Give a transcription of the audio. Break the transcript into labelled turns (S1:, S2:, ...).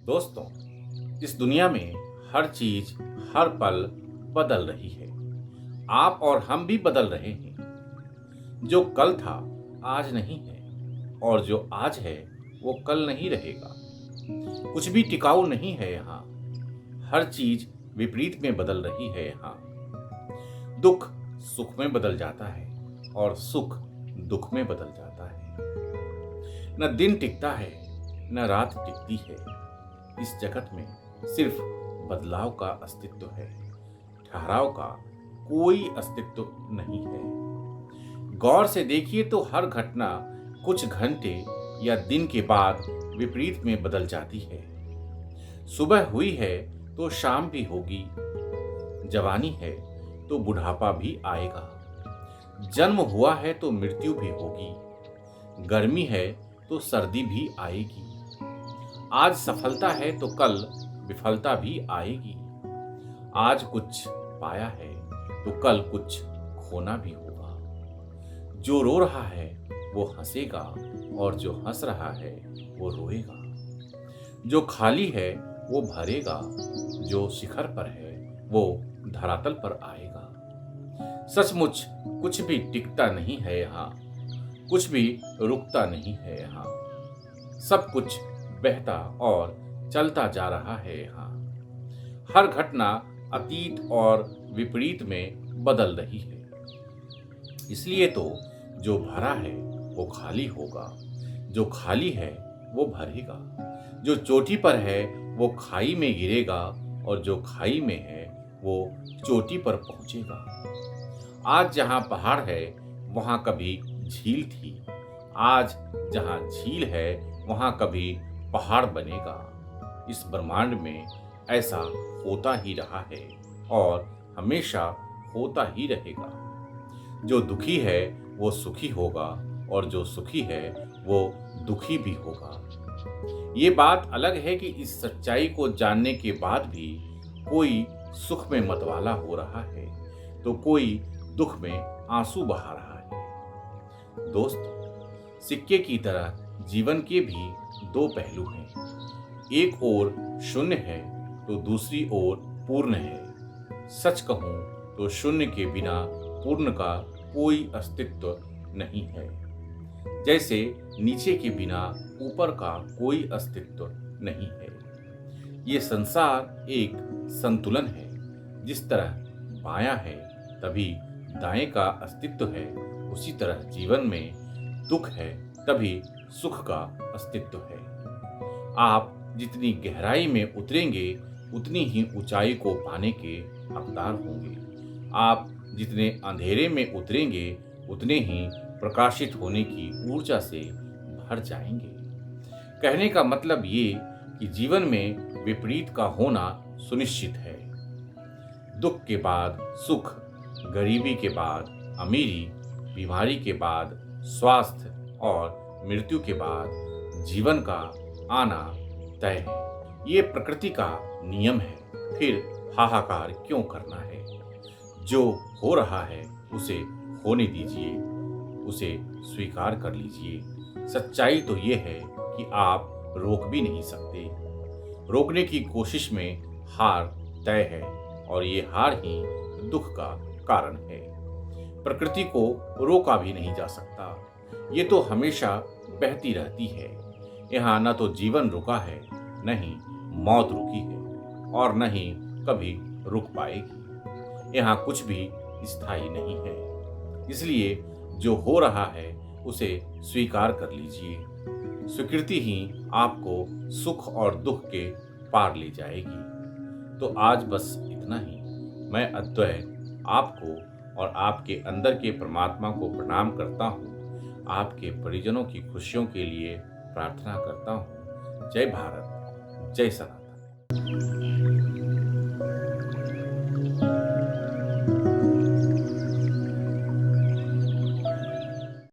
S1: दोस्तों, इस दुनिया में हर चीज हर पल बदल रही है। आप और हम भी बदल रहे हैं। जो कल था आज नहीं है, और जो आज है वो कल नहीं रहेगा। कुछ भी टिकाऊ नहीं है यहाँ। हर चीज विपरीत में बदल रही है यहाँ। दुख सुख में बदल जाता है और सुख दुख में बदल जाता है। न दिन टिकता है न रात टिकती है। इस जगत में सिर्फ बदलाव का अस्तित्व है। ठहराव का कोई अस्तित्व नहीं है। गौर से देखिए तो हर घटना कुछ घंटे या दिन के बाद विपरीत में बदल जाती है। सुबह हुई है तो शाम भी होगी। जवानी है तो बुढ़ापा भी आएगा। जन्म हुआ है तो मृत्यु भी होगी। गर्मी है तो सर्दी भी आएगी। आज सफलता है तो कल विफलता भी आएगी। आज कुछ पाया है तो कल कुछ खोना भी होगा। जो रो रहा है वो हंसेगा और जो हंस रहा है वो रोएगा। जो खाली है वो भरेगा। जो शिखर पर है वो धरातल पर आएगा। सचमुच कुछ भी टिकता नहीं है यहाँ। कुछ भी रुकता नहीं है यहाँ। सब कुछ बहता और चलता जा रहा है यहाँ। हर घटना अतीत और विपरीत में बदल रही है। इसलिए तो जो भरा है वो खाली होगा। जो खाली है वो भरेगा। जो चोटी पर है वो खाई में गिरेगा और जो खाई में है वो चोटी पर पहुंचेगा। आज जहां पहाड़ है वहां कभी झील थी। आज जहां झील है वहां कभी पहाड़ बनेगा। इस ब्रह्मांड में ऐसा होता ही रहा है और हमेशा होता ही रहेगा। जो दुखी है वो सुखी होगा और जो सुखी है वो दुखी भी होगा। ये बात अलग है कि इस सच्चाई को जानने के बाद भी कोई सुख में मतवाला हो रहा है तो कोई दुख में आंसू बहा रहा है। दोस्त, सिक्के की तरह जीवन के भी दो पहलू हैं। एक ओर शून्य है तो दूसरी ओर पूर्ण है। सच कहूं तो शून्य के बिना पूर्ण का कोई अस्तित्व नहीं है। जैसे नीचे के बिना ऊपर का कोई अस्तित्व नहीं है। ये संसार एक संतुलन है। जिस तरह बायां है तभी दाएं का अस्तित्व है, उसी तरह जीवन में दुख है तभी सुख का अस्तित्व है। आप जितनी गहराई में उतरेंगे उतनी ही ऊंचाई को पाने के हकदार होंगे। आप जितने अंधेरे में उतरेंगे उतने ही प्रकाशित होने की ऊर्जा से भर जाएंगे। कहने का मतलब ये कि जीवन में विपरीत का होना सुनिश्चित है। दुख के बाद सुख, गरीबी के बाद अमीरी, बीमारी के बाद स्वास्थ्य और मृत्यु के बाद जीवन का आना तय है। ये प्रकृति का नियम है। फिर हाहाकार क्यों करना है? जो हो रहा है उसे होने दीजिए, उसे स्वीकार कर लीजिए। सच्चाई तो ये है कि आप रोक भी नहीं सकते। रोकने की कोशिश में हार तय है और ये हार ही दुख का कारण है। प्रकृति को रोका भी नहीं जा सकता। ये तो हमेशा बहती रहती है। यहाँ न तो जीवन रुका है, न ही मौत रुकी है और न ही कभी रुक पाएगी। यहाँ कुछ भी स्थायी नहीं है। इसलिए जो हो रहा है उसे स्वीकार कर लीजिए। स्वीकृति ही आपको सुख और दुख के पार ले जाएगी। तो आज बस इतना ही। मैं अद्वय आपको और आपके अंदर के परमात्मा को प्रणाम करता हूँ। आपके परिजनों की खुशियों के लिए प्रार्थना करता हूँ। जय भारत, जय सनातन।